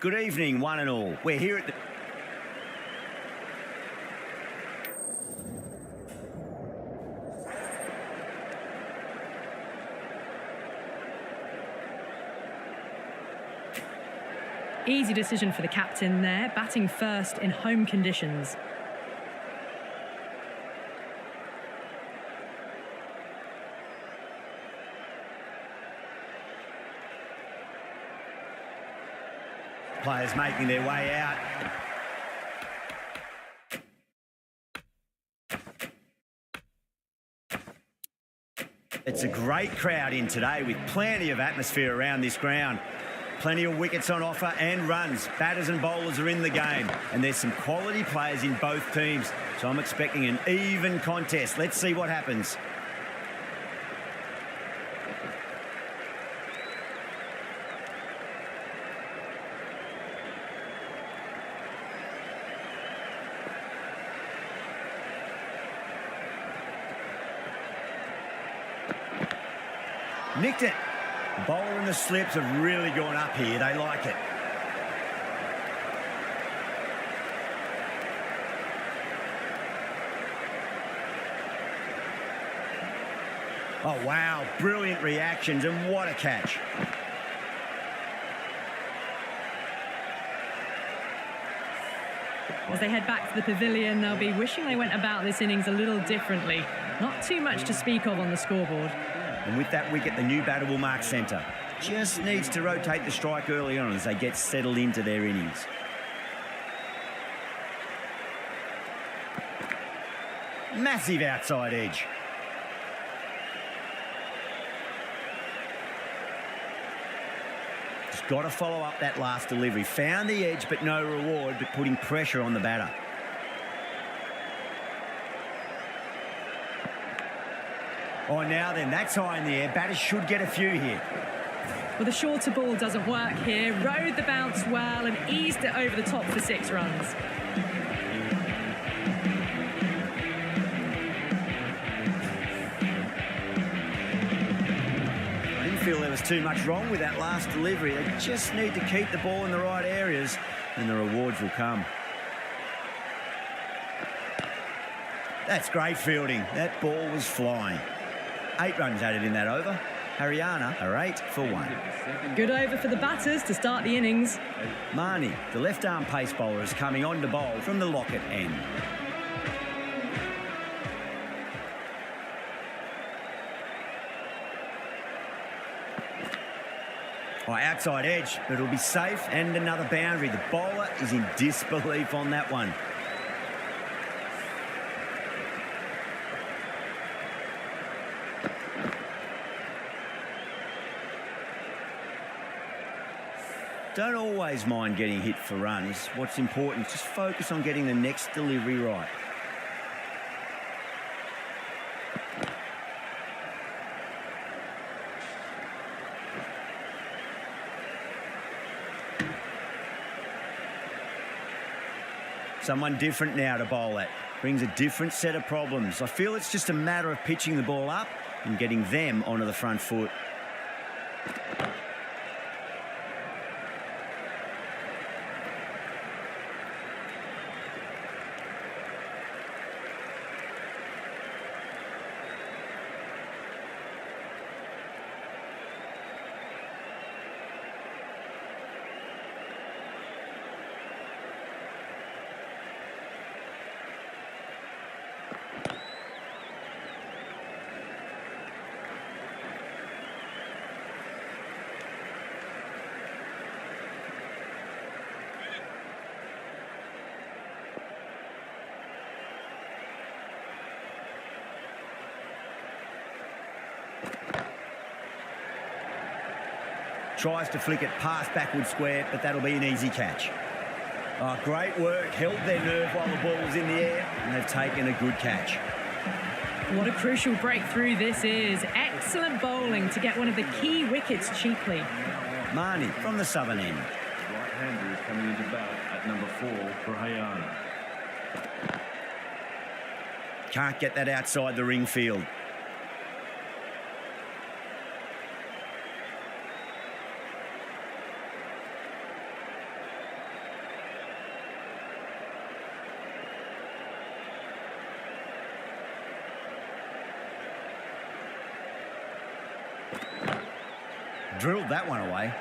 Good evening, one and all. We're here at the... Easy decision for the captain there, batting first in home conditions. Players making their way out. It's a great crowd in today with plenty of atmosphere around this ground. Plenty of wickets on offer and runs. Batters and bowlers are in the game. And there's some quality players in both teams. So I'm expecting an even contest. Let's see what happens. Nicked it. The bowler and the slips have really gone up here. They like it. Oh, wow. Brilliant reactions, and what a catch. As they head back to the pavilion, they'll be wishing they went about this innings a little differently. Not too much to speak of on the scoreboard. And with that wicket, the new batter will mark centre. Just needs to rotate the strike early on as they get settled into their innings. Massive outside edge. Just got to follow up that last delivery. Found the edge, but no reward, but putting pressure on the batter. Oh, now then, that's high in the air. Batters should get a few here. Well, the shorter ball doesn't work here. Rode the bounce well and eased it over the top for 6 runs. I didn't feel there was too much wrong with that last delivery. They just need to keep the ball in the right areas and the rewards will come. That's great fielding. That ball was flying. 8 runs added in that over. Haryana are 8 for 1. Good over for the batters to start the innings. Marnie, the left-arm pace bowler, is coming on to bowl from the locket end. Oh, outside edge, but it'll be safe and another boundary. The bowler is in disbelief on that one. Don't always mind getting hit for runs. What's important is just focus on getting the next delivery right. Someone different now to bowl at. Brings a different set of problems. I feel it's just a matter of pitching the ball up and getting them onto the front foot. Tries to flick it past backward square, but that'll be an easy catch. Oh, great work. Held their nerve while the ball was in the air, and they've taken a good catch. What a crucial breakthrough this is. Excellent bowling to get one of the key wickets cheaply. Marnie from the southern end. Right-hander is coming into bat at number 4 for Haryana. Can't get that outside the ring field. drilled that one away.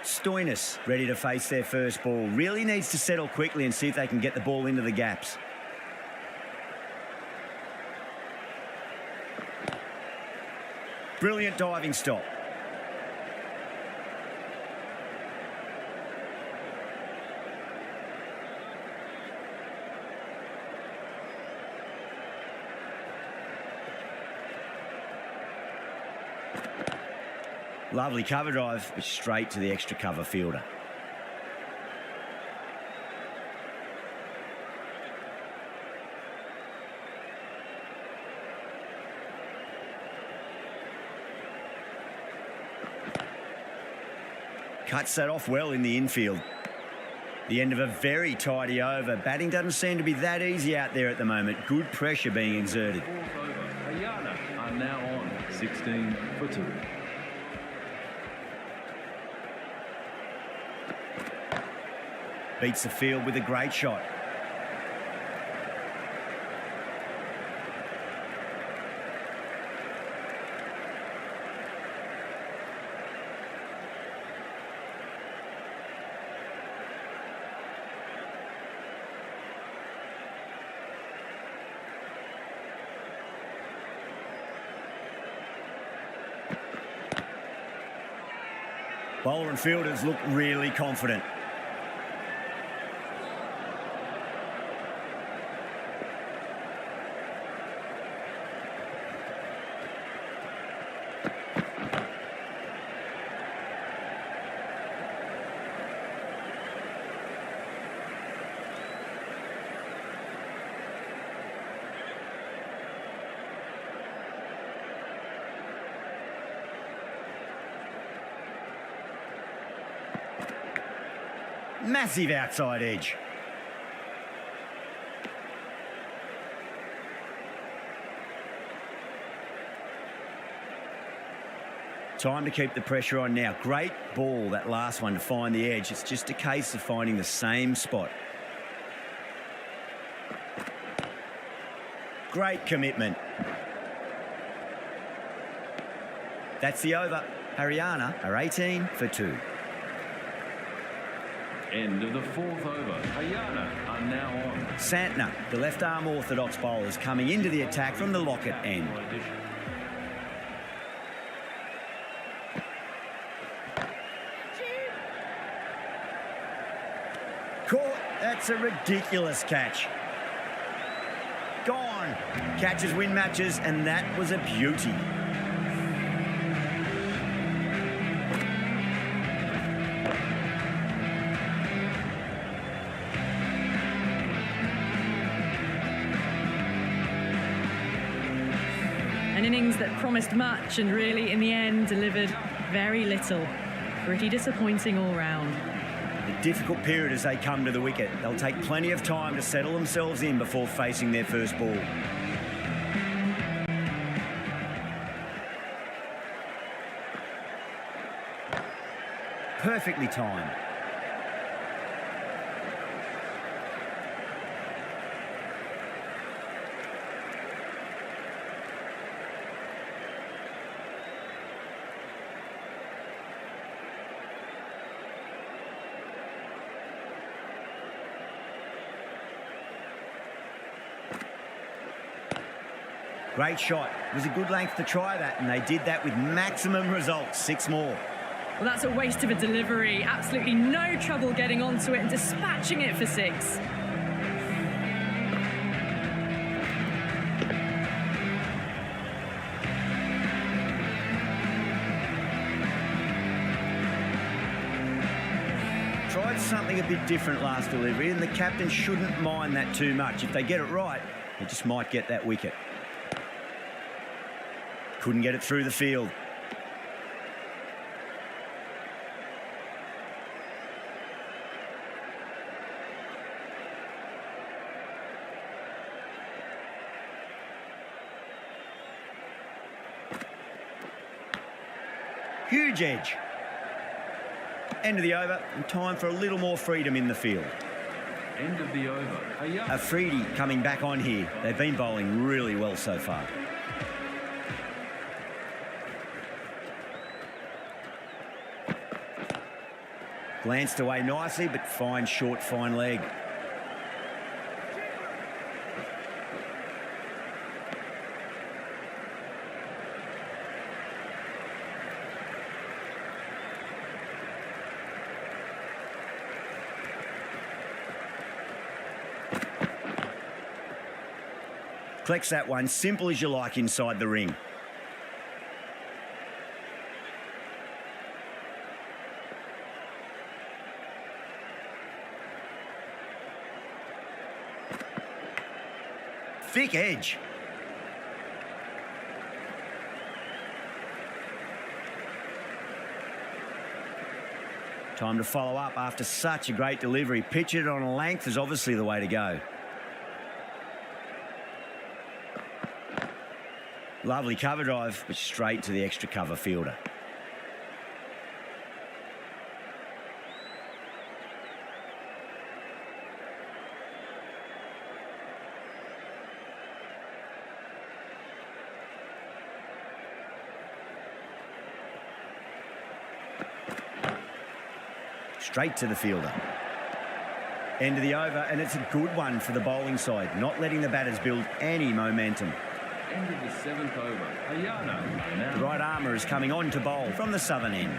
Stoinis ready to face their first ball. Really needs to settle quickly and see if they can get the ball into the gaps. Brilliant diving stop. Lovely cover drive, but straight to the extra cover fielder. Cuts that off well in the infield. The end of a very tidy over. Batting doesn't seem to be that easy out there at the moment. Good pressure being exerted. Fourth over. Haryana are now on 16 for 2. Beats the field with a great shot. Bowler and fielders look really confident. Massive outside edge. Time to keep the pressure on now. Great ball, that last one, to find the edge. It's just a case of finding the same spot. Great commitment. That's the over. Haryana are 18 for 2. End of the fourth over. Haryana are now on. Santner, the left-arm orthodox bowlers, coming into the attack from the Lockett end. Caught. That's a ridiculous catch. Gone. Catches win matches, and that was a beauty. An innings that promised much and really, in the end, delivered very little. Pretty disappointing all round. A difficult period as they come to the wicket. They'll take plenty of time to settle themselves in before facing their first ball. Perfectly timed. Great shot. It was a good length to try that, and they did that with maximum results. 6 more. Well, that's a waste of a delivery. Absolutely no trouble getting onto it and dispatching it for 6. Tried something a bit different last delivery, and the captain shouldn't mind that too much. If they get it right, they just might get that wicket. Couldn't get it through the field. Huge edge. End of the over and time for a little more freedom in the field. End of the over. Haryana. Afridi coming back on here. They've been bowling really well so far. Glanced away nicely, but fine short, fine leg. Collects that one, simple as you like inside the ring. Thick edge. Time to follow up after such a great delivery. Pitch it on a length is obviously the way to go. Lovely cover drive, but straight to the extra cover fielder. Straight to the fielder. End of the over, and it's a good one for the bowling side, not letting the batters build any momentum. End of the 7th over. Haryana. The right armour is coming on to bowl from the southern end.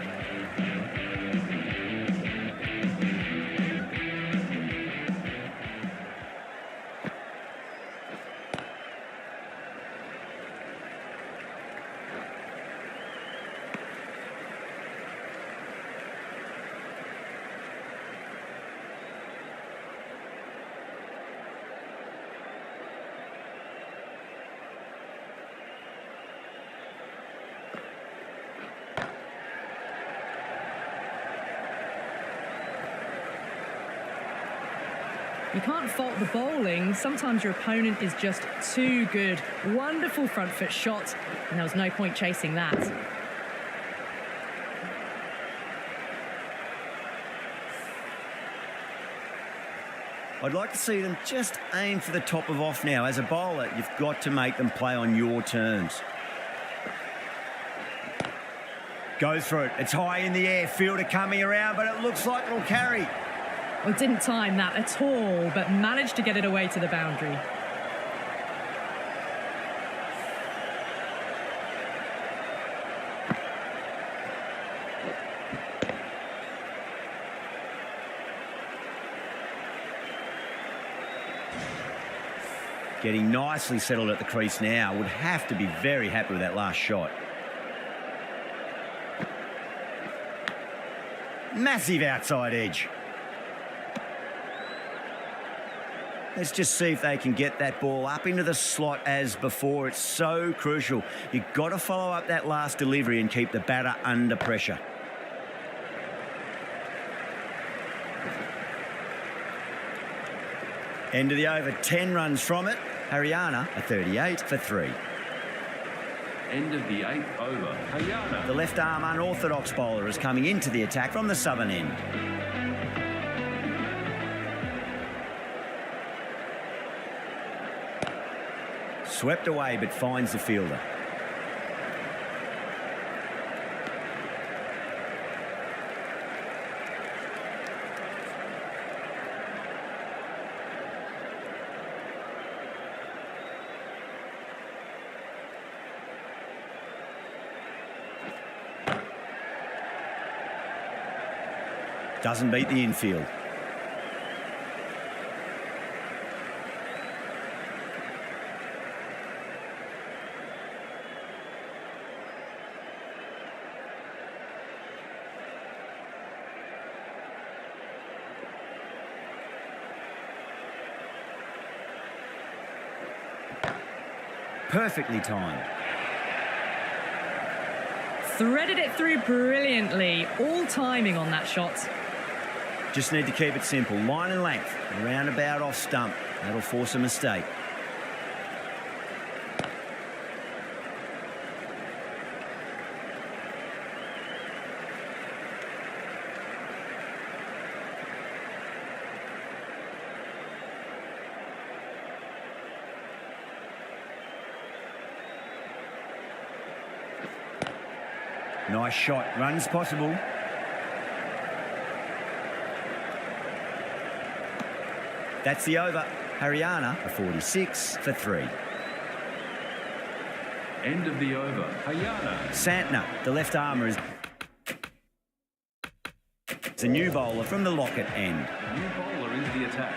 You can't fault the bowling. Sometimes your opponent is just too good. Wonderful front foot shot, and there was no point chasing that. I'd like to see them just aim for the top of off now. As a bowler, you've got to make them play on your terms. Goes for it. It's high in the air. Fielder coming around, but it looks like it'll carry. Well, didn't time that at all, but managed to get it away to the boundary. Getting nicely settled at the crease now. Would have to be very happy with that last shot. Massive outside edge. Let's just see if they can get that ball up into the slot as before. It's so crucial. You've got to follow up that last delivery and keep the batter under pressure. End of the over, 10 runs from it. Haryana a 38 for 3. End of the 8th over. Haryana. The left arm unorthodox bowler is coming into the attack from the southern end. Swept away, but finds the fielder. Doesn't beat the infield. Perfectly timed. Threaded it through brilliantly. All timing on that shot. Just need to keep it simple. Line and length. Around about off stump. That'll force a mistake. Nice shot. Runs possible. That's the over. Haryana a 46 for 3. End of the over. Haryana. Santner, the left armour, is a new bowler from the Lockett end. The new bowler into the attack.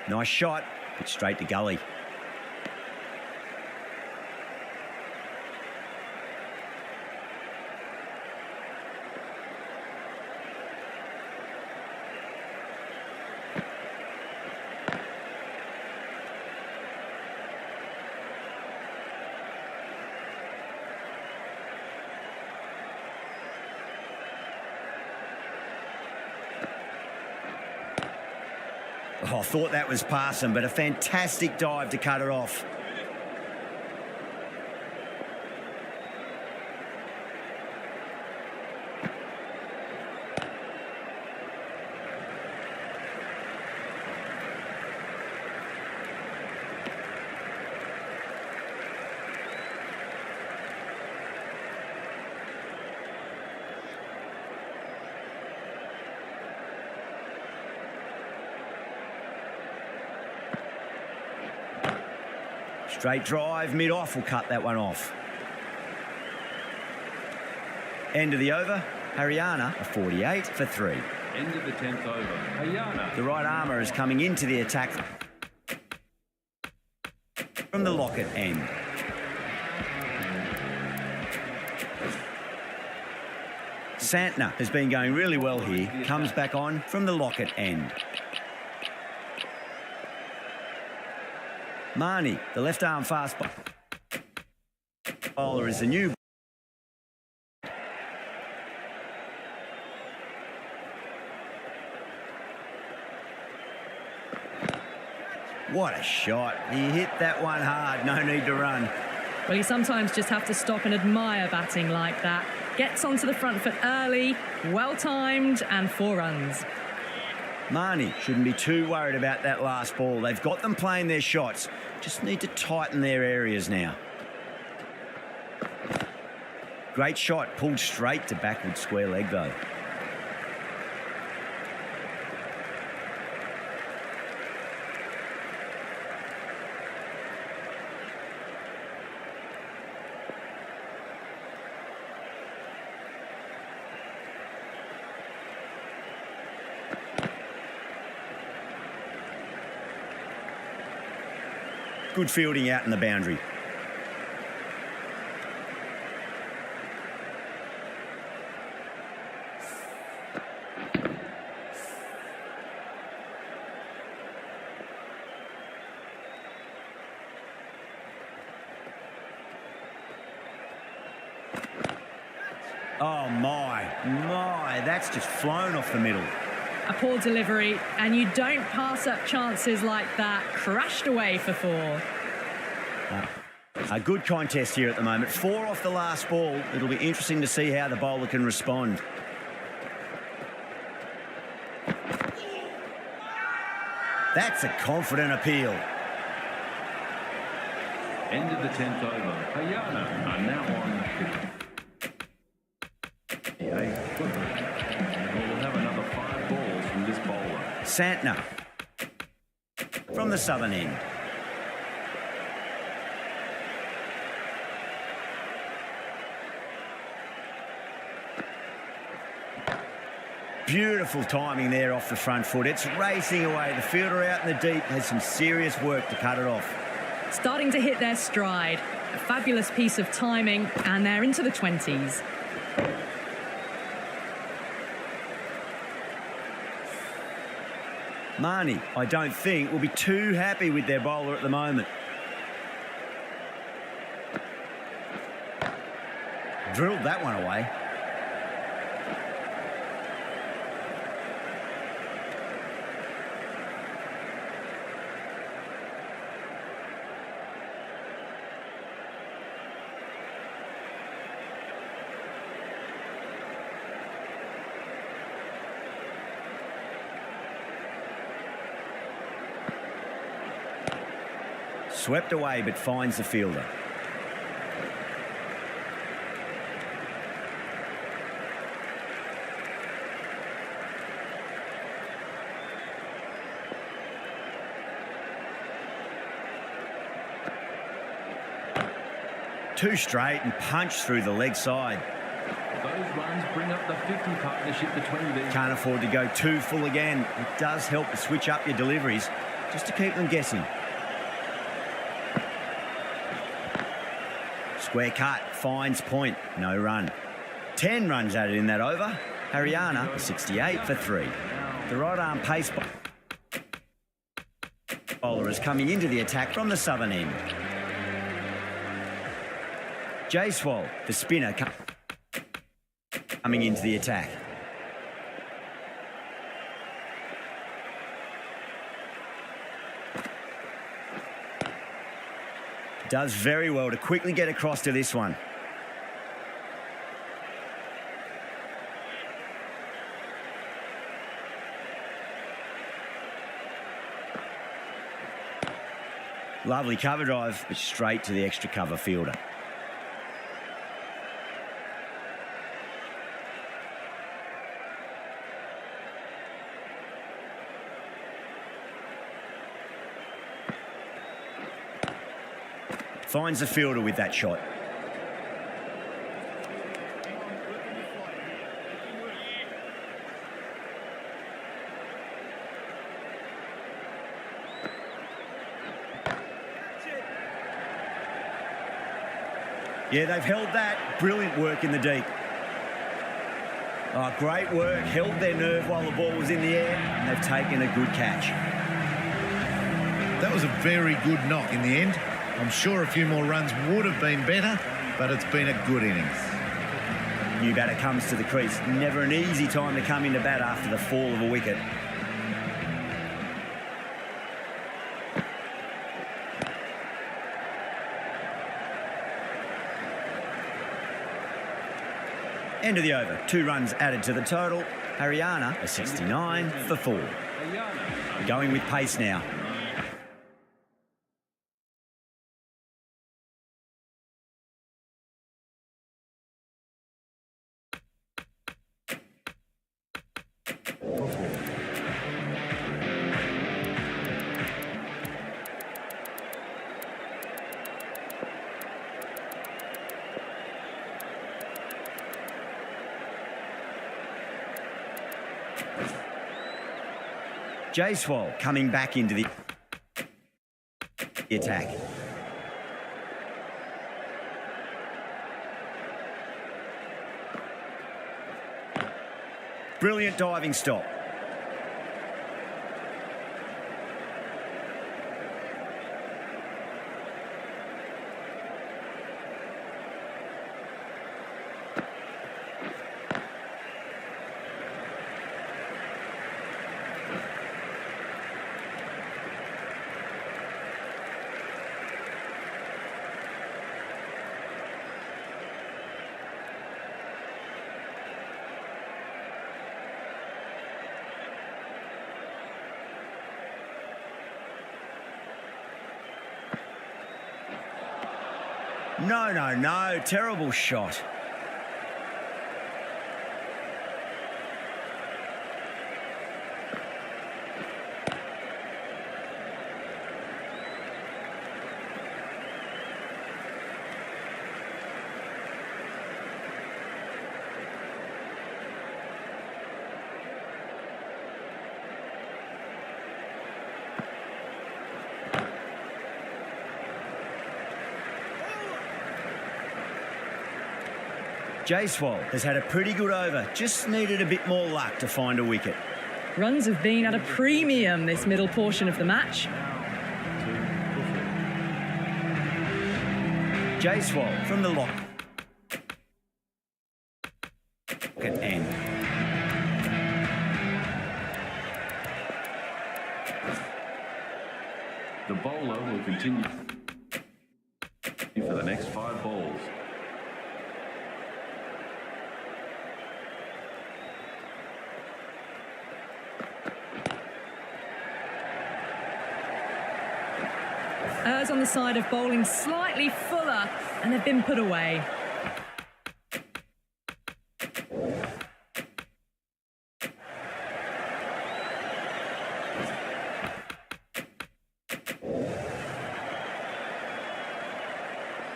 Nice shot, but straight to gully. Oh, I thought that was passing, but a fantastic dive to cut it off. Straight drive, mid-off will cut that one off. End of the over, Haryana a 48 for 3. End of the 10th over. Haryana. The right armour is coming into the attack from the Lockett end. Santner has been going really well here. Comes back on from the Lockett end. Marnie, the left arm fast bowler, is the new. What a shot. He hit that one hard. No need to run. Well, you sometimes just have to stop and admire batting like that. Gets onto the front foot early, well-timed, and 4 runs. Marnie shouldn't be too worried about that last ball. They've got them playing their shots. Just need to tighten their areas now. Great shot, pulled straight to backward square leg though. Good fielding out in the boundary. Oh my, that's just flown off the middle. A poor delivery, and you don't pass up chances like that. Crashed away for 4. A good contest here at the moment. 4 off the last ball. It'll be interesting to see how the bowler can respond. That's a confident appeal. End of the 10th over. Haryana are now on 58. We'll have another 5 balls from this bowler. Santner from the southern end. Beautiful timing there off the front foot. It's racing away. The fielder out in the deep has some serious work to cut it off. Starting to hit their stride. A fabulous piece of timing, and they're into the 20s. Marnie, I don't think, will be too happy with their bowler at the moment. Drilled that one away. Swept away, but finds the fielder. Two straight and punch through the leg side. Those runs bring up the 50 partnership between these. Can't afford to go too full again. It does help to switch up your deliveries just to keep them guessing. Square cut, finds point, no run. 10 runs added in that over. Haryana, 68 for 3. The right arm pace bowler is coming into the attack from the southern end. Jaiswal, the spinner, coming into the attack. Does very well to quickly get across to this one. Lovely cover drive, but straight to the extra cover fielder. Finds the fielder with that shot. Yeah, they've held that. Brilliant work in the deep. Oh, great work. Held their nerve while the ball was in the air, and they've taken a good catch. That was a very good knock in the end. I'm sure a few more runs would have been better, but it's been a good innings. New batter comes to the crease. Never an easy time to come into bat after the fall of a wicket. End of the over. 2 runs added to the total. Haryana, a 69 for 4. Going with pace now. Jaiswal coming back into the attack. Brilliant diving stop. No. Terrible shot. Swall has had a pretty good over, just needed a bit more luck to find a wicket. Runs have been at a premium this middle portion of the match. Swall from the lock. End. The bowler will continue for the next 5 balls. Errs on the side of bowling slightly fuller, and they've been put away.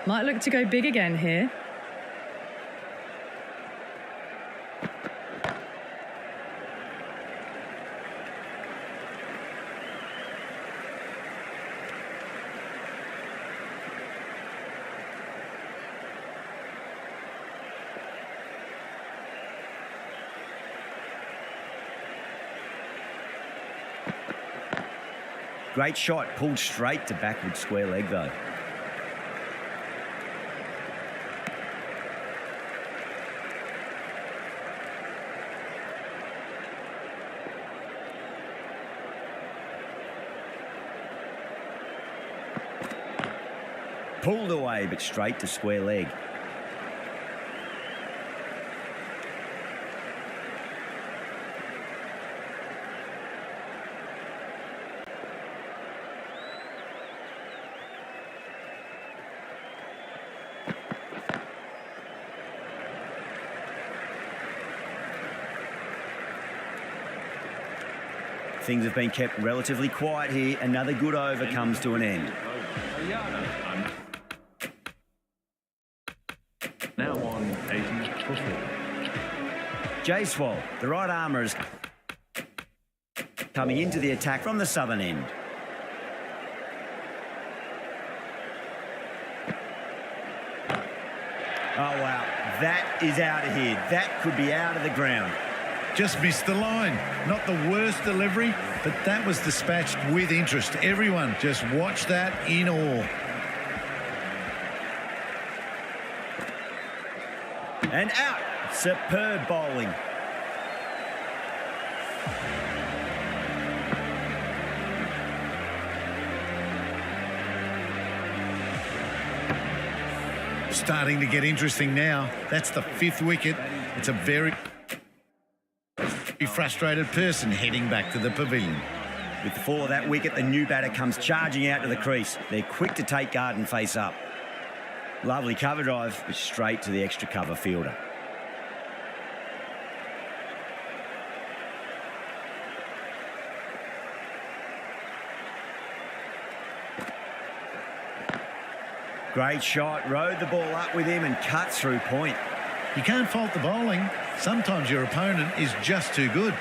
Might look to go big again here. Great shot, pulled straight to backward square leg though. Pulled away, but straight to square leg. Things have been kept relatively quiet here. Another good over comes to an end. Haryana now on 80 for 4. Swall, the right armour, is coming into the attack from the southern end. Oh, wow. That is out of here. That could be out of the ground. Just missed the line. Not the worst delivery, but that was dispatched with interest. Everyone just watched that in awe. And out. Superb bowling. Starting to get interesting now. That's the 5th wicket. It's a very frustrated person heading back to the pavilion. With the fall of that wicket, the new batter comes charging out to the crease. They're quick to take guard and face up. Lovely cover drive, but straight to the extra cover fielder. Great shot, rode the ball up with him and cut through point. You can't fault the bowling. Sometimes your opponent is just too good.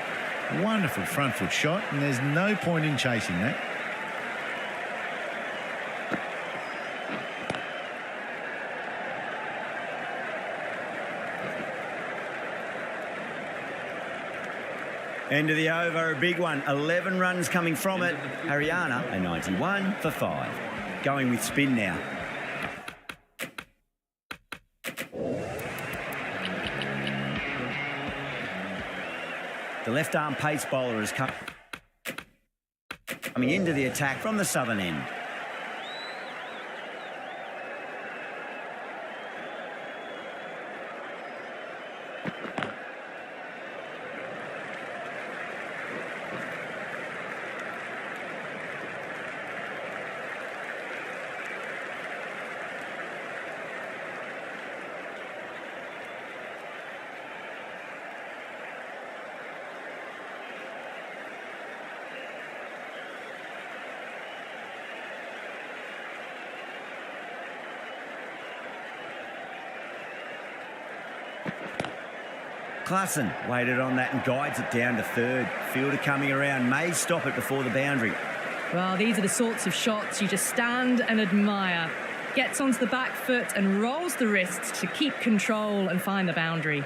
Wonderful front foot shot, and there's no point in chasing that. End of the over, a big one. 11 runs coming from it. Haryana, a 91 for 5. Going with spin now. The left-arm pace bowler is coming into the attack from the southern end. Klassen waited on that and guides it down to third. Fielder coming around, may stop it before the boundary. Well, these are the sorts of shots you just stand and admire. Gets onto the back foot and rolls the wrists to keep control and find the boundary.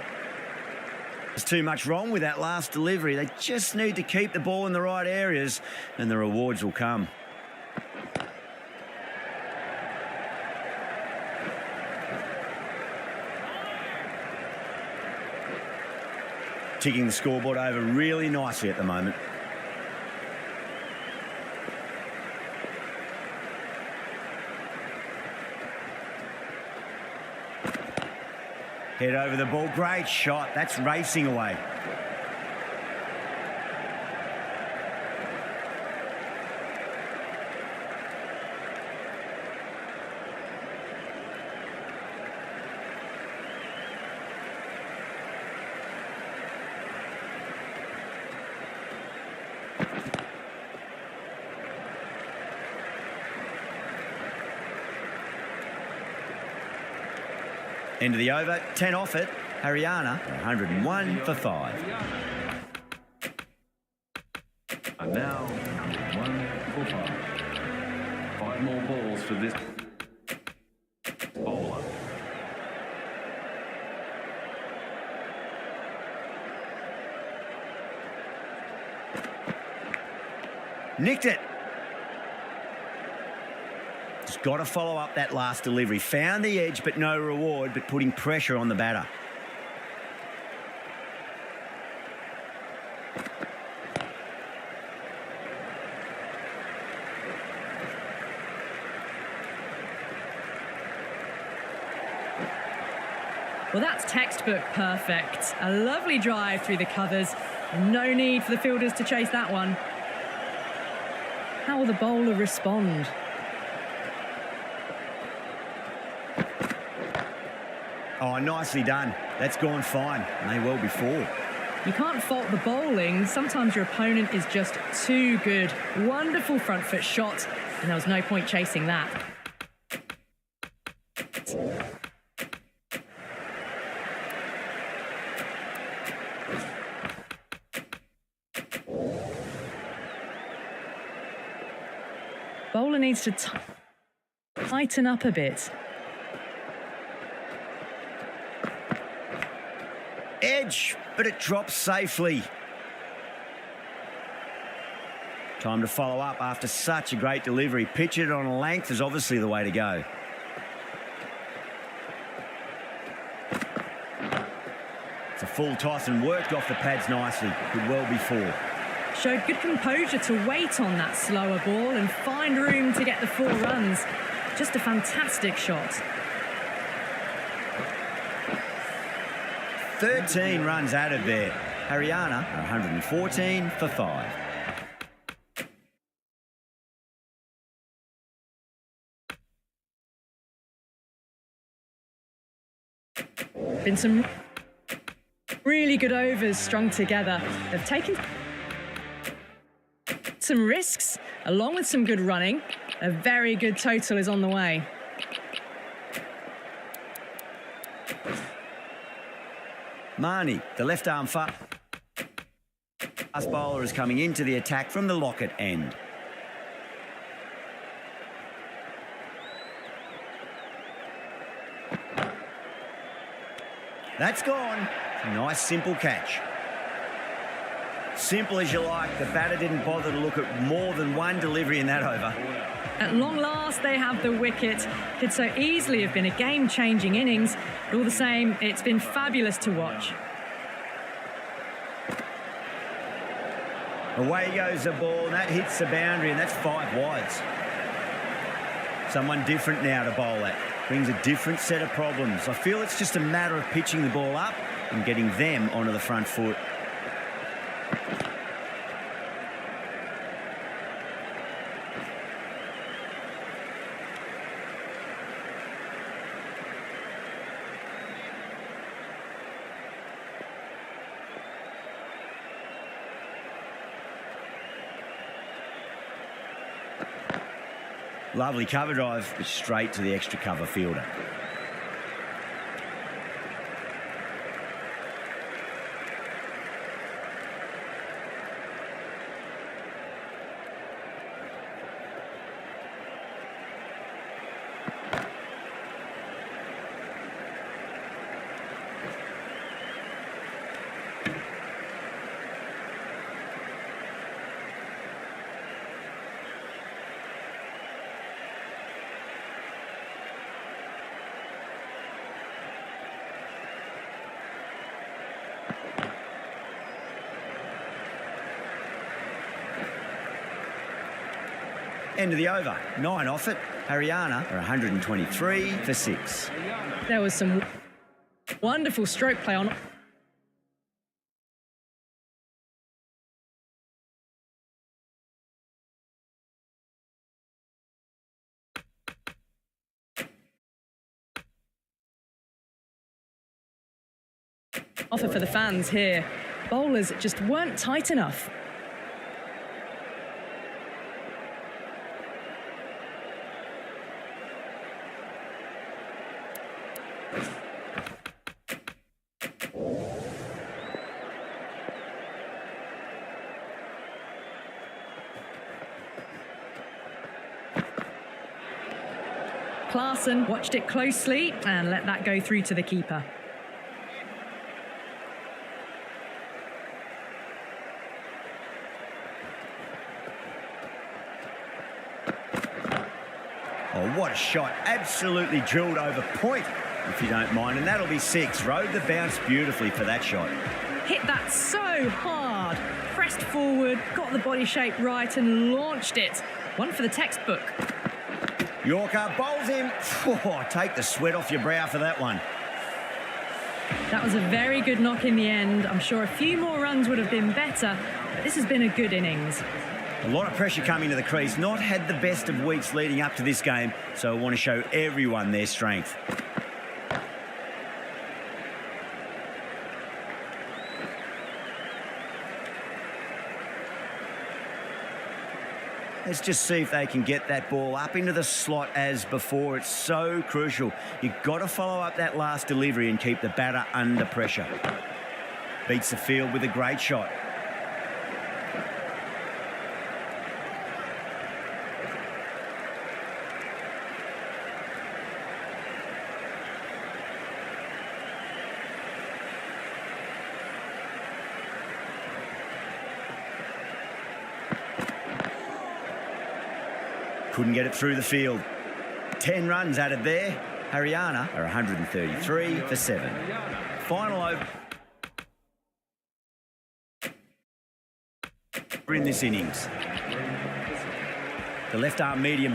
There's too much wrong with that last delivery. They just need to keep the ball in the right areas and the rewards will come. Ticking the scoreboard over really nicely at the moment. Head over the ball. Great shot. That's racing away. End of the over, 10 off it. Haryana, 101 for 5. And now, 1 for 5. 5 more balls for this bowler. Nicked it. Just got to follow up that last delivery. Found the edge, but no reward, but putting pressure on the batter. Well, that's textbook perfect. A lovely drive through the covers. No need for the fielders to chase that one. How will the bowler respond? Oh, nicely done. That's gone fine. May well be 4. You can't fault the bowling. Sometimes your opponent is just too good. Wonderful front foot shot, and there was no point chasing that. Bowler needs to tighten up a bit. Edge, but it drops safely. Time to follow up after such a great delivery. Pitch it on a length is obviously the way to go. It's a full toss and worked off the pads nicely. Could well be 4. Showed good composure to wait on that slower ball and find room to get the 4 runs. Just a fantastic shot. 13 runs added there. Haryana, 114 for 5. Been some really good overs strung together. They've taken some risks along with some good running. A very good total is on the way. Marnie, the left arm fast bowler, is coming into the attack from the Lockett end. That's gone. Nice simple catch. Simple as you like. The batter didn't bother to look at more than one delivery in that over. At long last, they have the wicket. Could so easily have been a game-changing innings. But all the same, it's been fabulous to watch. Away goes the ball, and that hits the boundary, and that's 5 wides. Someone different now to bowl at. Brings a different set of problems. I feel it's just a matter of pitching the ball up and getting them onto the front foot. Lovely cover drive, but straight to the extra cover fielder. End of the over. 9 off it. Haryana are 123 for 6. There was some wonderful stroke play on. Offer for the fans here. Bowlers just weren't tight enough. Clarkson watched it closely and let that go through to the keeper. Oh, what a shot. Absolutely drilled over point, if you don't mind. And that'll be 6. Rode the bounce beautifully for that shot. Hit that so hard. Pressed forward, got the body shape right and launched it. One for the textbook. Yorker bowls him. Oh, take the sweat off your brow for that one. That was a very good knock in the end. I'm sure a few more runs would have been better, but this has been a good innings. A lot of pressure coming to the crease. Not had the best of weeks leading up to this game, so I want to show everyone their strength. Let's just see if they can get that ball up into the slot as before. It's so crucial. You've got to follow up that last delivery and keep the batter under pressure. Beats the field with a great shot. Couldn't get it through the field. 10 runs added there. Haryana are 133 for 7. Final over in this innings. The left-arm medium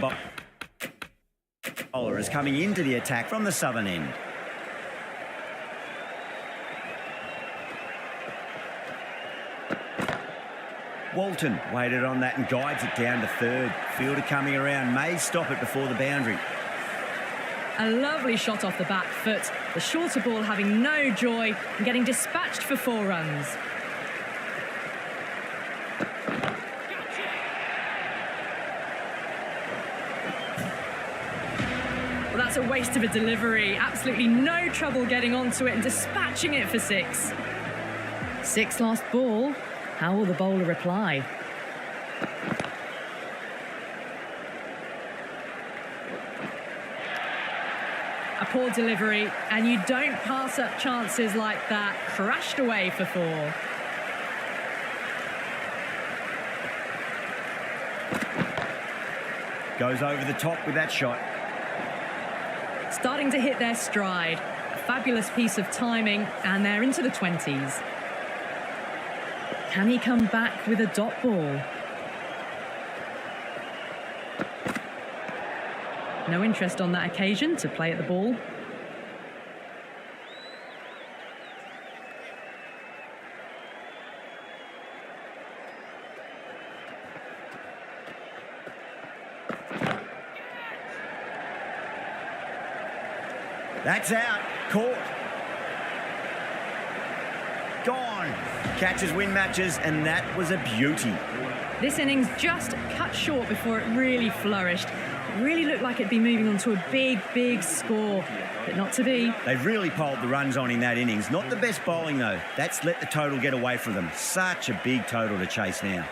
bowler is coming into the attack from the southern end. Walton waited on that and guides it down to third. Fielder coming around, may stop it before the boundary. A lovely shot off the back foot. The shorter ball having no joy and getting dispatched for 4 runs. Well, that's a waste of a delivery. Absolutely no trouble getting onto it and dispatching it for 6. 6 last ball. How will the bowler reply? A poor delivery, and you don't pass up chances like that. Crashed away for 4. Goes over the top with that shot. Starting to hit their stride. A fabulous piece of timing, and they're into the 20s. Can he come back with a dot ball? No interest on that occasion to play at the ball. That's out. Caught. Gone. Catches win matches, and that was a beauty. This innings just cut short before it really flourished. It really looked like it'd be moving on to a big, big score, but not to be. They've really piled the runs on in that innings. Not the best bowling, though. That's let the total get away from them. Such a big total to chase now.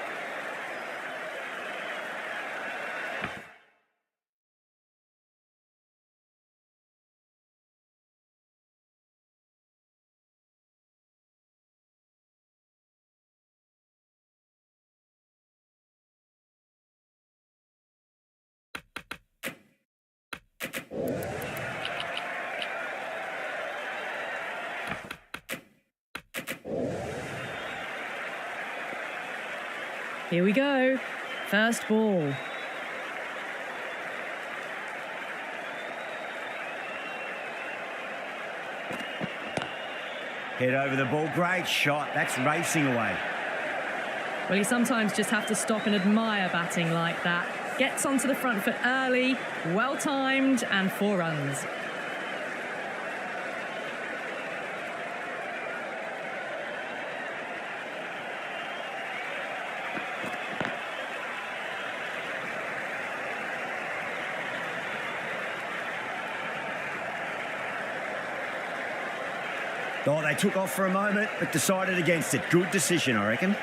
Here we go. First ball. Head over the ball. Great shot. That's racing away. Well, you sometimes just have to stop and admire batting like that. Gets onto the front foot early, well-timed, and 4 runs. Oh, they took off for a moment, but decided against it. Good decision, I reckon.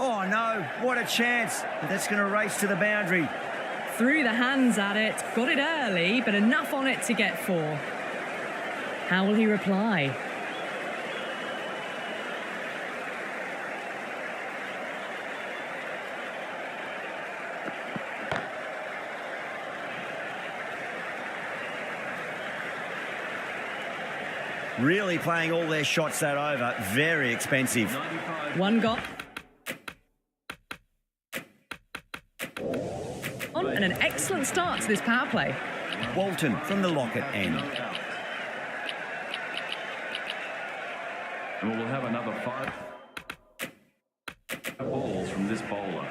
Oh, no. What a chance. That's going to race to the boundary. Threw the hands at it, got it early, but enough on it to get 4. How will he reply? Really playing all their shots that over. Very expensive. 1 got. And an excellent start to this power play. Walton from the Lockett end. And we'll have another 5 balls from this bowler.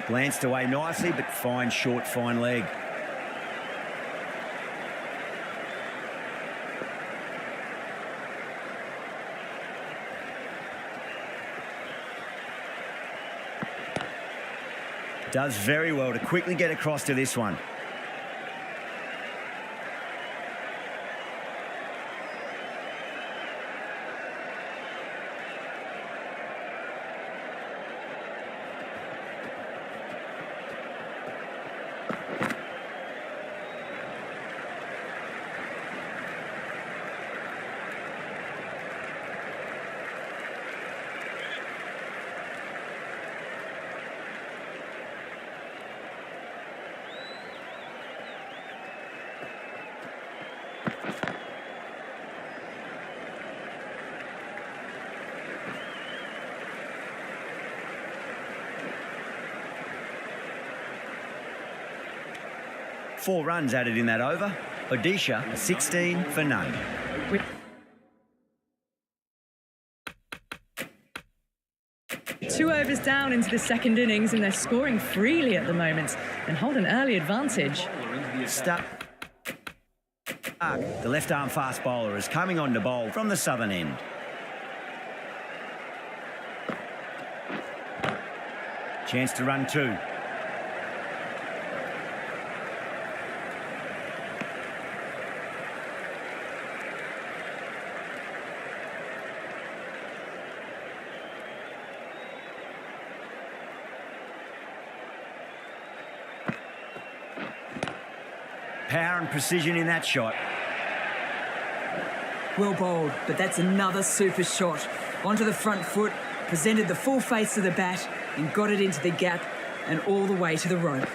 Glanced away nicely, but fine short, fine leg. Does very well to quickly get across to this one. Four runs added in that over. Odisha, 16 for none. Two overs down into the second innings, and they're scoring freely at the moment and hold an early advantage. Stark, the left-arm fast bowler, is coming on to bowl from the southern end. Chance to run 2. Power and precision in that shot. Well bowled, but that's another super shot. Onto the front foot, presented the full face of the bat and got it into the gap and all the way to the rope.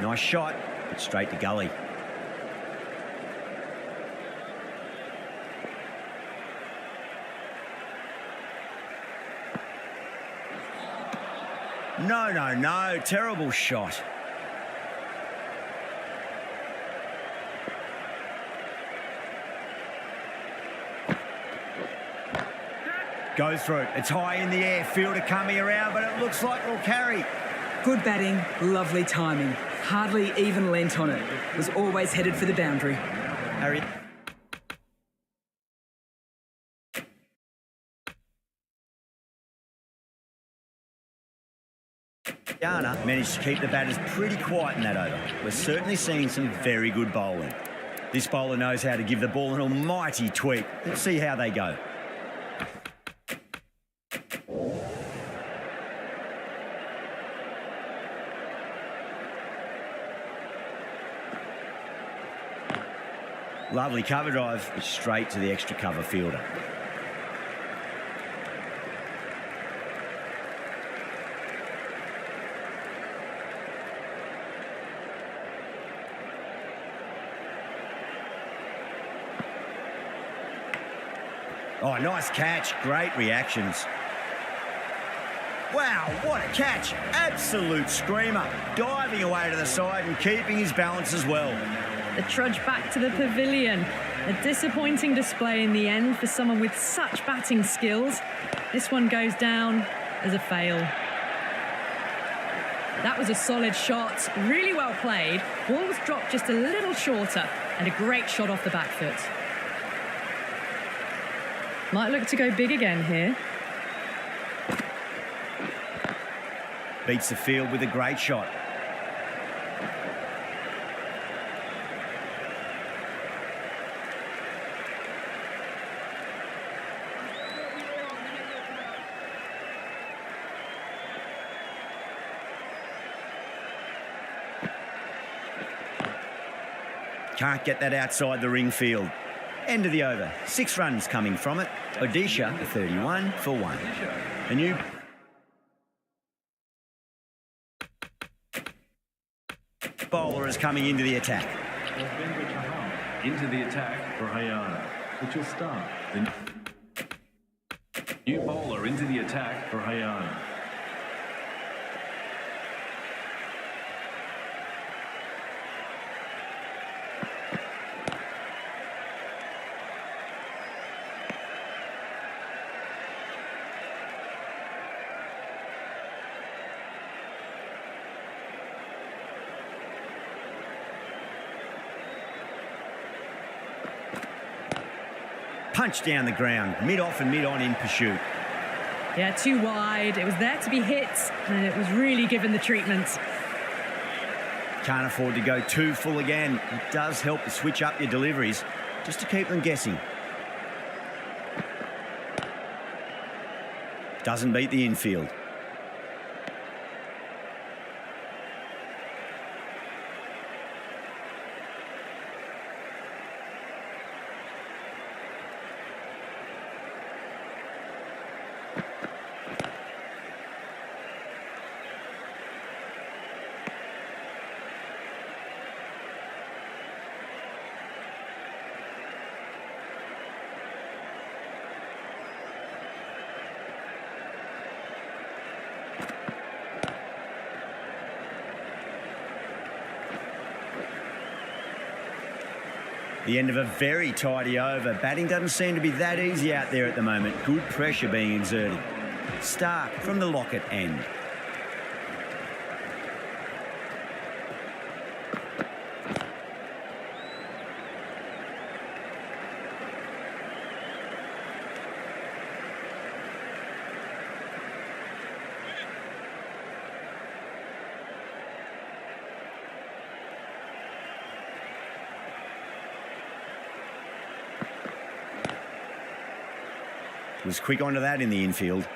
Nice shot, straight to gully. No, terrible shot. Go through it. It's high in the air. Fielder coming around, but it looks like we'll carry. Good batting, lovely timing. Hardly even lent on it. Was always headed for the boundary. Haryana managed to keep the batters pretty quiet in that over. We're certainly seeing some very good bowling. This bowler knows how to give the ball an almighty tweak. Let's see how they go. Lovely cover drive, straight to the extra cover fielder. Oh, nice catch. Great reactions. Wow, what a catch. Absolute screamer. Diving away to the side and keeping his balance as well. The trudge back to the pavilion. A disappointing display in the end for someone with such batting skills. This one goes down as a fail. That was a solid shot. Really well played. Ball was dropped just a little shorter and a great shot off the back foot. Might look to go big again here. Beats the field with a great shot. Can't get that outside the ring field. End of the over. 6 runs coming from it. Odisha 31 for 1. A new bowler is coming into the attack. Into the attack for Haryana, which will start. The new bowler into the attack for Haryana. Punch down the ground, mid-off and mid-on in pursuit. Yeah, too wide. It was there to be hit, and it was really given the treatment. Can't afford to go too full again. It does help to switch up your deliveries, just to keep them guessing. Doesn't beat the infield. The end of a very tidy over. Batting doesn't seem to be that easy out there at the moment. Good pressure being exerted. Stark from the Lockett end. Was quick onto that in the infield.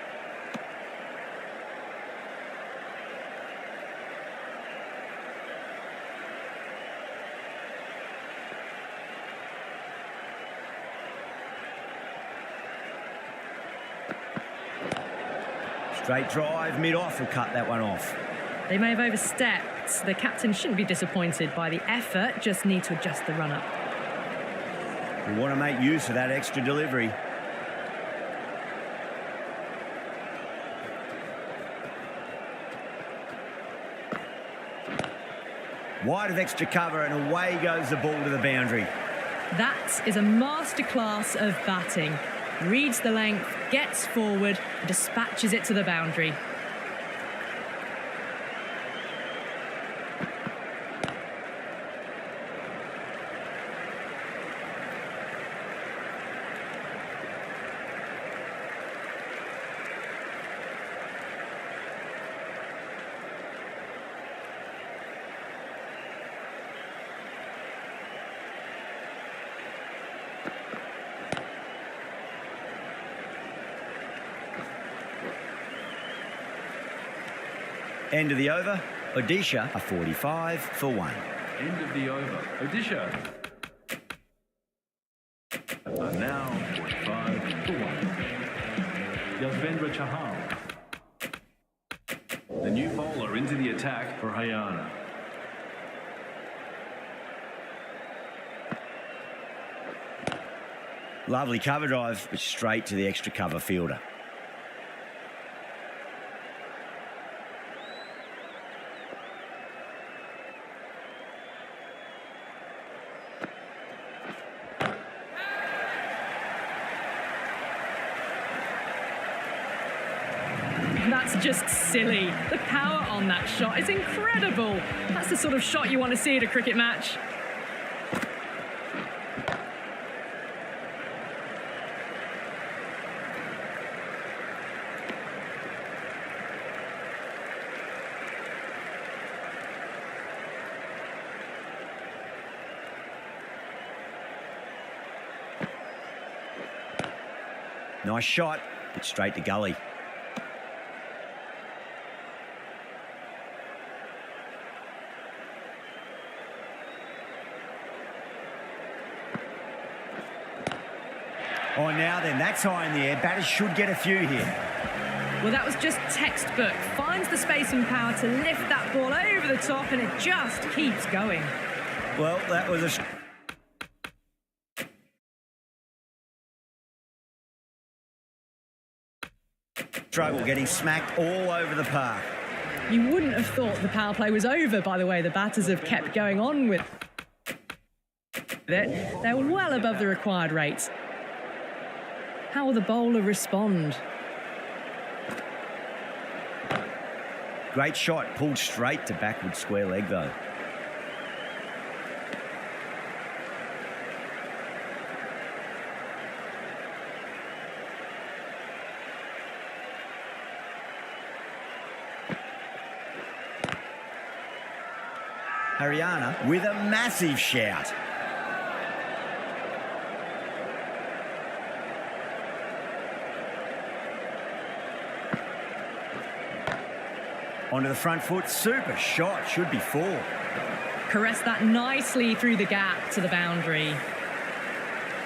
Straight drive, mid-off, will cut that one off. They may have overstepped. The captain shouldn't be disappointed by the effort, just need to adjust the run-up. We want to make use of that extra delivery. Wide of extra cover and away goes the ball to the boundary. That is a masterclass of batting. reads the length, gets forward, and dispatches it to the boundary. End of the over. Odisha are 45 for 1. End of the over. Odisha are now 45 for 1. Yasvendra Chahal, the new bowler into the attack for Haryana. Lovely cover drive, but straight to the extra cover fielder. That's just silly. The power on that shot is incredible. That's the sort of shot you want to see at a cricket match. Nice shot, but straight to gully. Oh, now then, that's high in the air. Batters should get a few here. Well, that was just textbook. Finds the space and power to lift that ball over the top, and it just keeps going. Well, that was a... struggle getting smacked all over the park. You wouldn't have thought the power play was over by the way the batters have kept going on with it. They're well above the required rates. How will the bowler respond? Great shot, pulled straight to backward square leg though. Haryana with a massive shout. Onto the front foot, super shot, should be 4. Caressed that nicely through the gap to the boundary.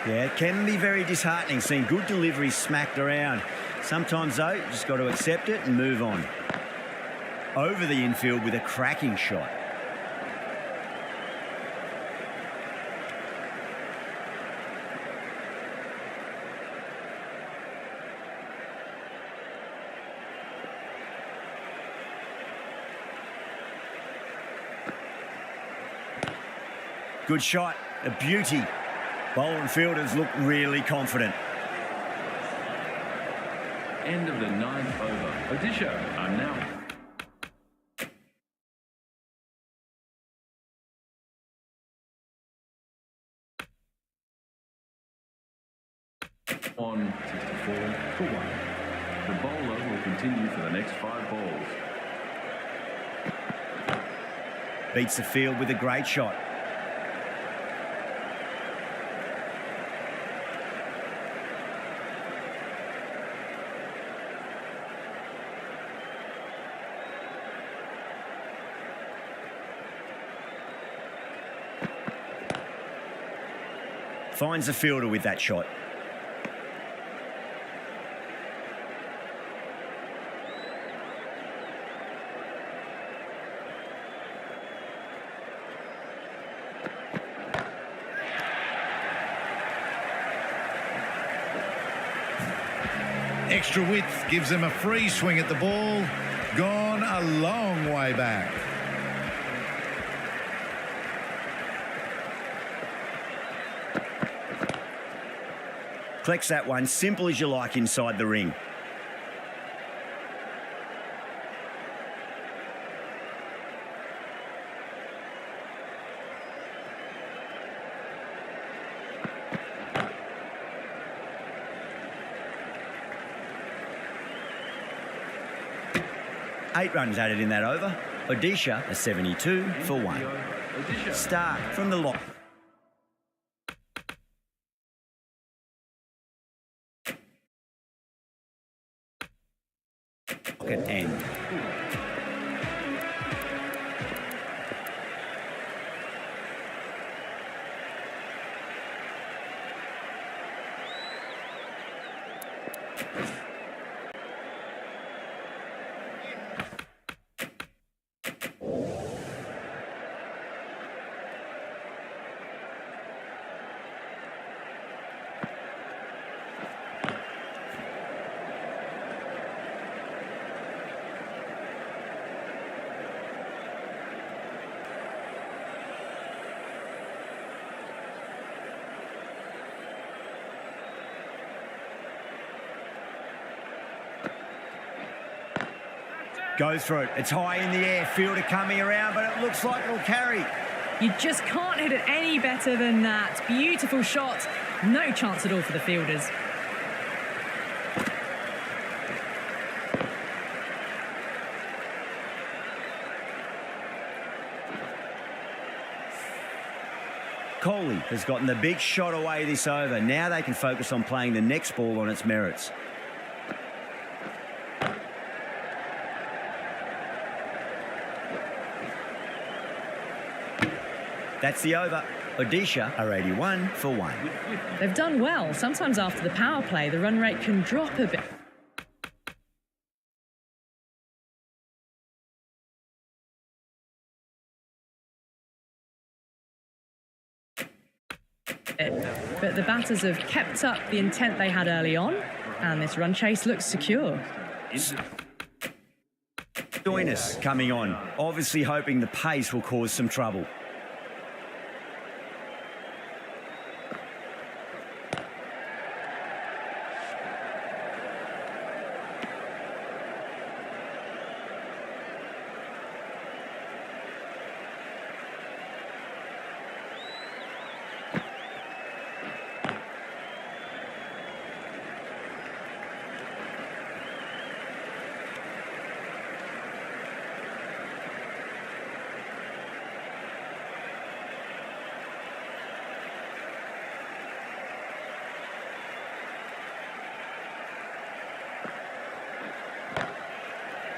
Yeah, it can be very disheartening seeing good deliveries smacked around. Sometimes though, you just got to accept it and move on. Over the infield with a cracking shot. Good shot, a beauty. Bowler and fielders look really confident. End of the 9th over. Odisha are now on 64 for 1. The bowler will continue for the next 5 balls. Beats the field with a great shot. Finds the fielder with that shot. Extra width gives them a free swing at the ball. Gone a long way back. Collects that one, simple as you like inside the ring. Eight runs added in that over. Odisha a 72 for 1. Start from the lock. Pocket end. Goes through it. It's high in the air. Fielder coming around, but it looks like it'll carry. You just can't hit it any better than that. Beautiful shot. No chance at all for the fielders. Coley has gotten the big shot away this over. Now they can focus on playing the next ball on its merits. That's the over. Odisha are 81 for 1. They've done well. Sometimes after the power play, the run rate can drop a bit. But the batters have kept up the intent they had early on, and this run chase looks secure. Rhinos coming on, obviously hoping the pace will cause some trouble.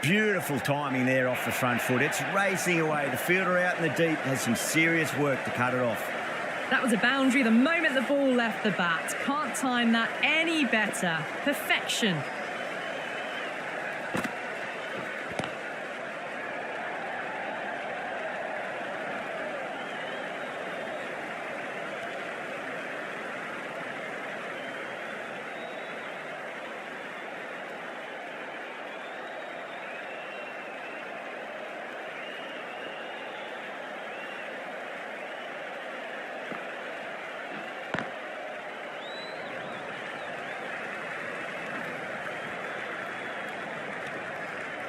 Beautiful timing there off the front foot. It's racing away. The fielder out in the deep has some serious work to cut it off. That was a boundary the moment the ball left the bat. Can't time that any better. Perfection.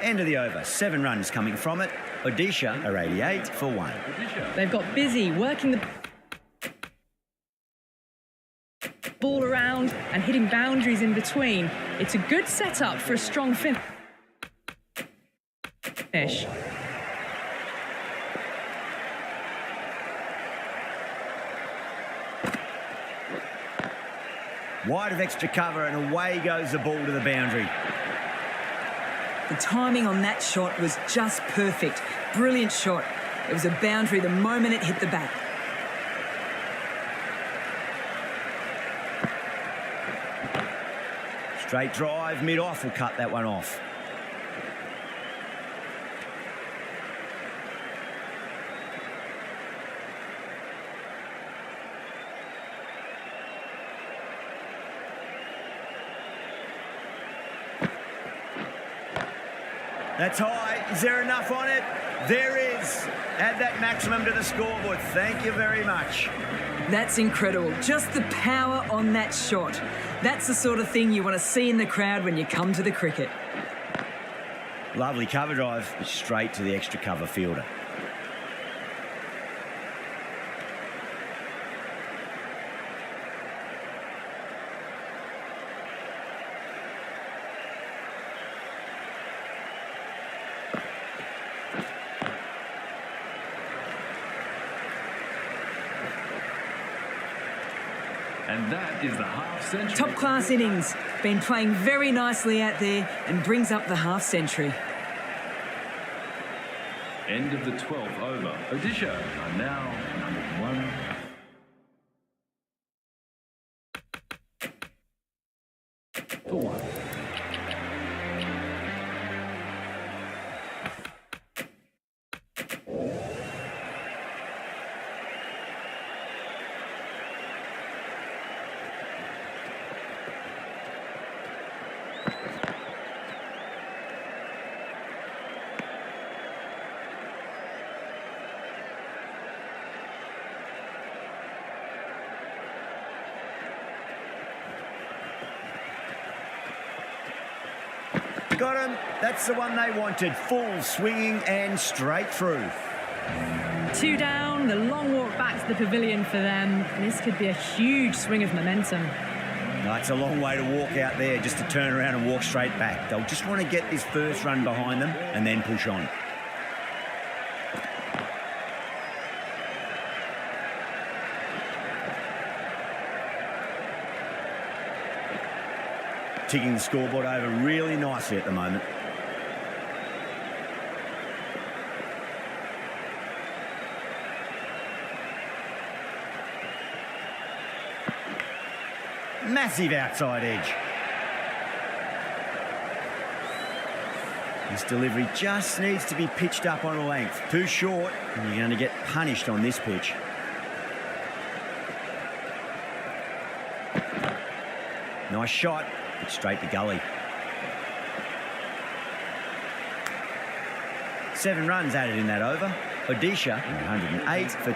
End of the over. 7 runs coming from it. Odisha are 88 for 1. They've got busy working the ball around and hitting boundaries in between. It's a good setup for a strong finish. Wide of extra cover and away goes the ball to the boundary. The timing on that shot was just perfect. Brilliant shot. It was a boundary the moment it hit the bat. Straight drive, mid-off will cut that one off. That's high. Is there enough on it? There is. does. Add that maximum to the scoreboard. Thank you very much. That's incredible. Just the power on that shot. That's the sort of thing you want to see in the crowd when you come to the cricket. Lovely cover drive, straight to the extra cover fielder. And that is the half century. Top class innings. Been playing very nicely out there and brings up the half century. End of the 12th over. Odisha are now number 1 for 1. Got him. That's the one they wanted. Full swinging and straight through. 2 down, the long walk back to the pavilion for them. This could be a huge swing of momentum. No, it's a long way to walk out there just to turn around and walk straight back. They'll just want to get this first run behind them and then push on. Ticking the scoreboard over really nicely at the moment. Massive outside edge. This delivery just needs to be pitched up on a length. Too short, and you're going to get punished on this pitch. Nice shot. Straight to gully. 7 runs added in that over. Odisha 108 for...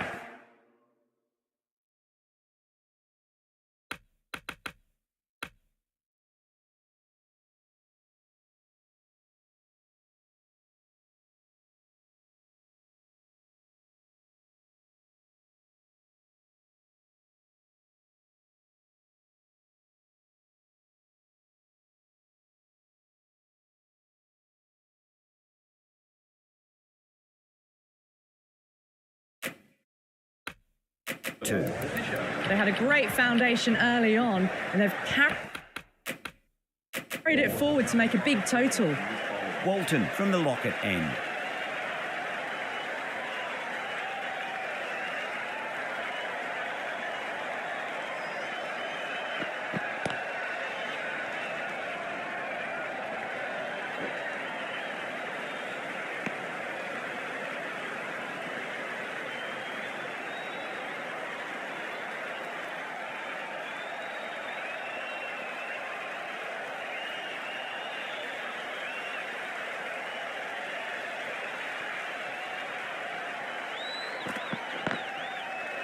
Two. They had a great foundation early on, and they've carried it forward to make a big total. Walton from the Lockett end.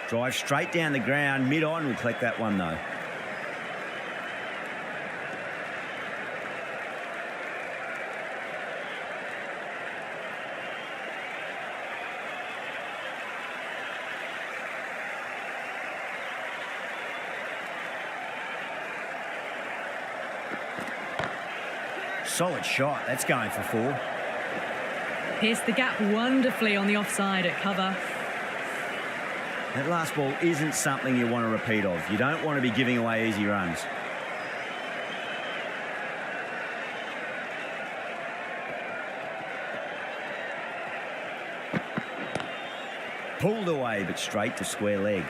Drive straight down the ground, mid-on will collect that one though. Solid shot, that's going for 4. Pierced the gap wonderfully on the offside at cover. That last ball isn't something you want to repeat of. You don't want to be giving away easy runs. Pulled away, but straight to square leg.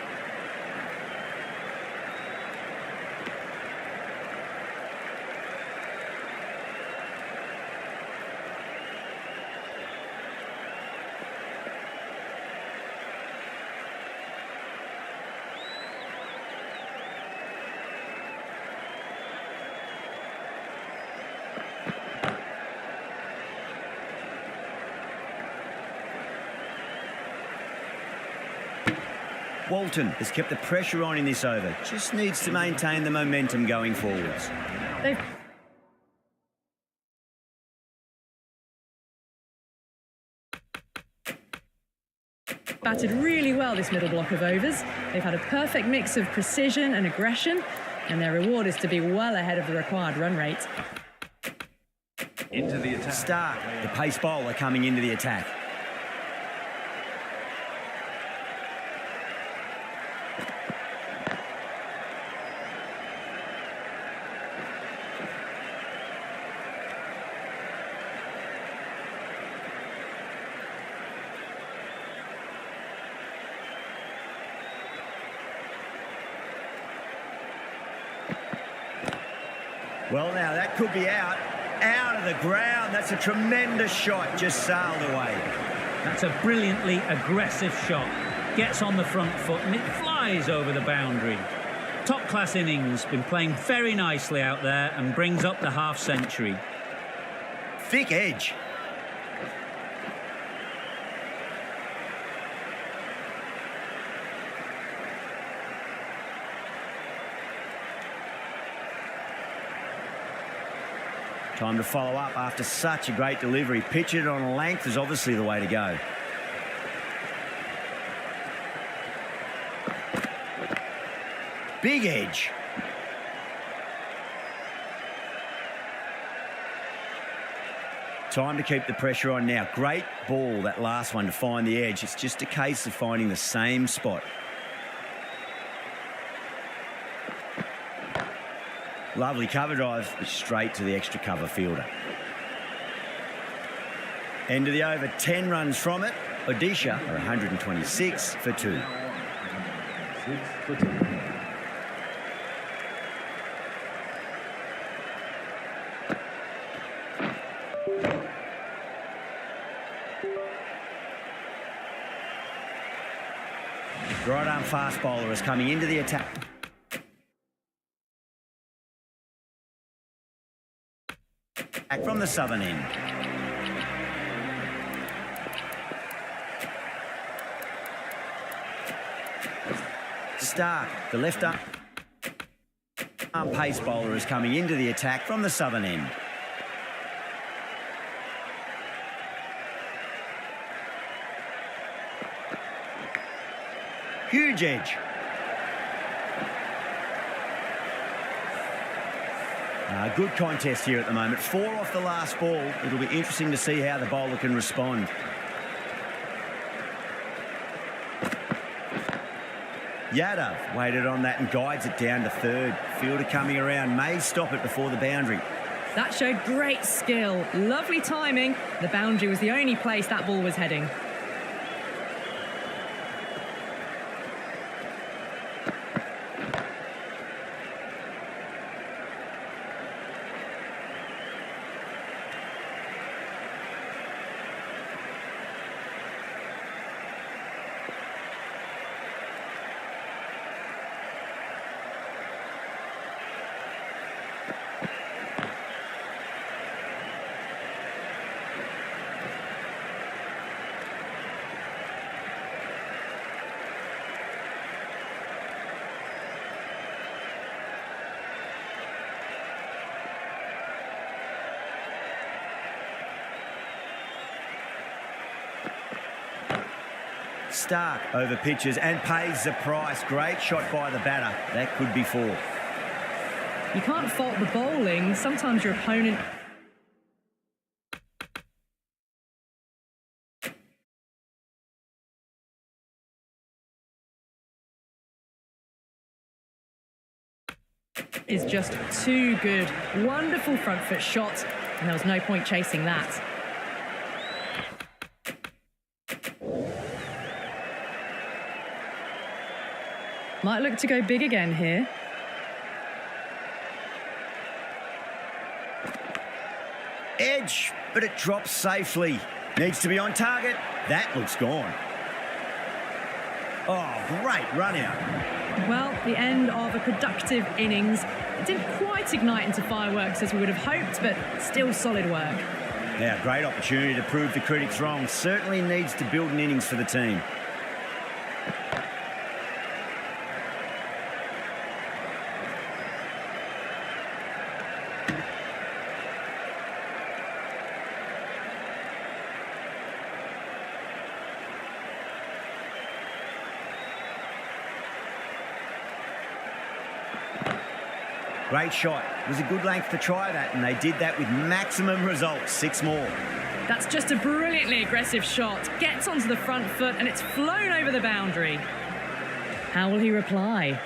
Walton has kept the pressure on in this over. Just needs to maintain the momentum going forwards. They've batted really well this middle block of overs. They've had a perfect mix of precision and aggression, and their reward is to be well ahead of the required run rate. Into the attack. Stark, the pace bowler, coming into the attack. Well, now that could be out of the ground. That's a tremendous shot, just sailed away. That's a brilliantly aggressive shot. Gets on the front foot and it flies over the boundary. Top-class innings, been playing very nicely out there and brings up the half-century. Thick edge. Time to follow up after such a great delivery. Pitch it on length is obviously the way to go. Big edge. Time to keep the pressure on now. Great ball, that last one, to find the edge. It's just a case of finding the same spot. Lovely cover drive, straight to the extra cover fielder. End of the over, 10 runs from it. Odisha are 126 for 2. 6 for 2. Right arm fast bowler is coming into the attack. From the southern end. Stark, the left arm pace bowler, is coming into the attack from the southern end. Huge edge. Good contest here at the moment. 4 off the last ball. It'll be interesting to see how the bowler can respond. Yadav waited on that and guides it down to third. Fielder coming around, may stop it before the boundary. That showed great skill. Lovely timing. The boundary was the only place that ball was heading. Stark over pitches and pays the price. Great shot by the batter. That could be 4. You can't fault the bowling. Sometimes your opponent is just too good. Wonderful front foot shot, and there was no point chasing that. Might look to go big again here. Edge, but it drops safely. Needs to be on target. That looks gone. Oh, great run out. Well, the end of a productive innings. It didn't quite ignite into fireworks as we would have hoped, but still solid work. Now, great opportunity to prove the critics wrong. Certainly needs to build an innings for the team. Great shot. It was a good length to try that, and they did that with maximum results. 6 more. That's just a brilliantly aggressive shot. Gets onto the front foot and it's flown over the boundary. How will he reply?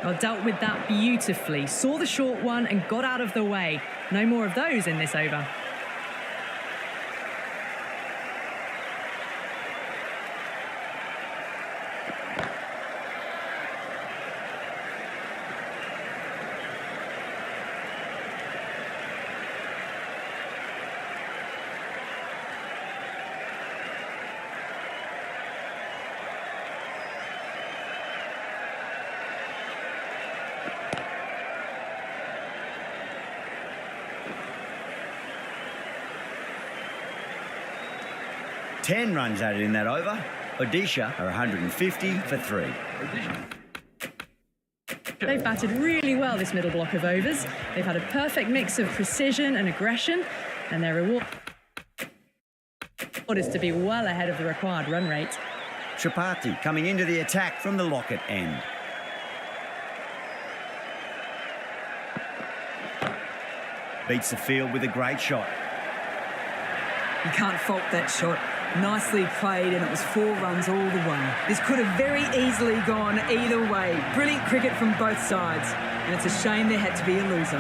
Oh, dealt with that beautifully. Saw the short one and got out of the way. No more of those in this over. Ten runs added in that over. Odisha are 150 for 3. They've batted really well this middle block of overs. They've had a perfect mix of precision and aggression, and their reward is to be well ahead of the required run rate. Tripathi coming into the attack from the Lockett end. Beats the field with a great shot. You can't fault that shot. Nicely played, and it was 4 runs all the way. This could have very easily gone either way. Brilliant cricket from both sides, and it's a shame there had to be a loser.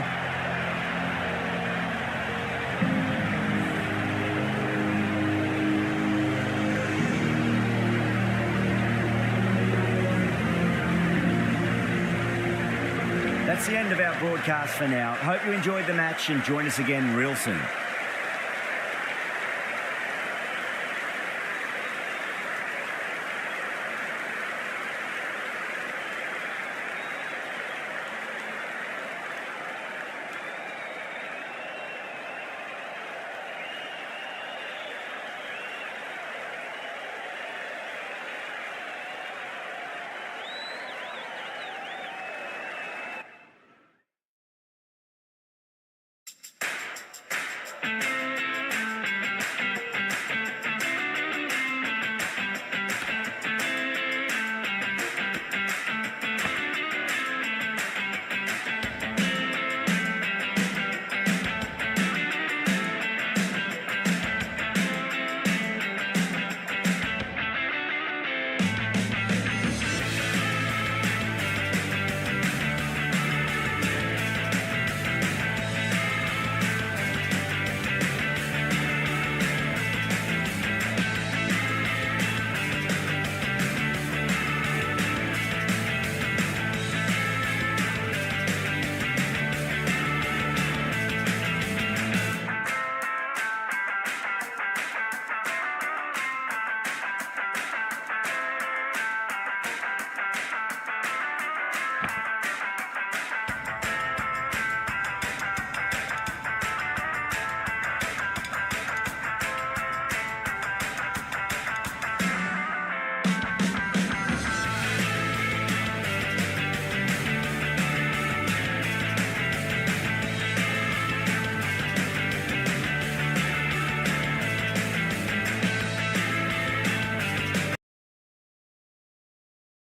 That's the end of our broadcast for now. Hope you enjoyed the match and join us again real soon.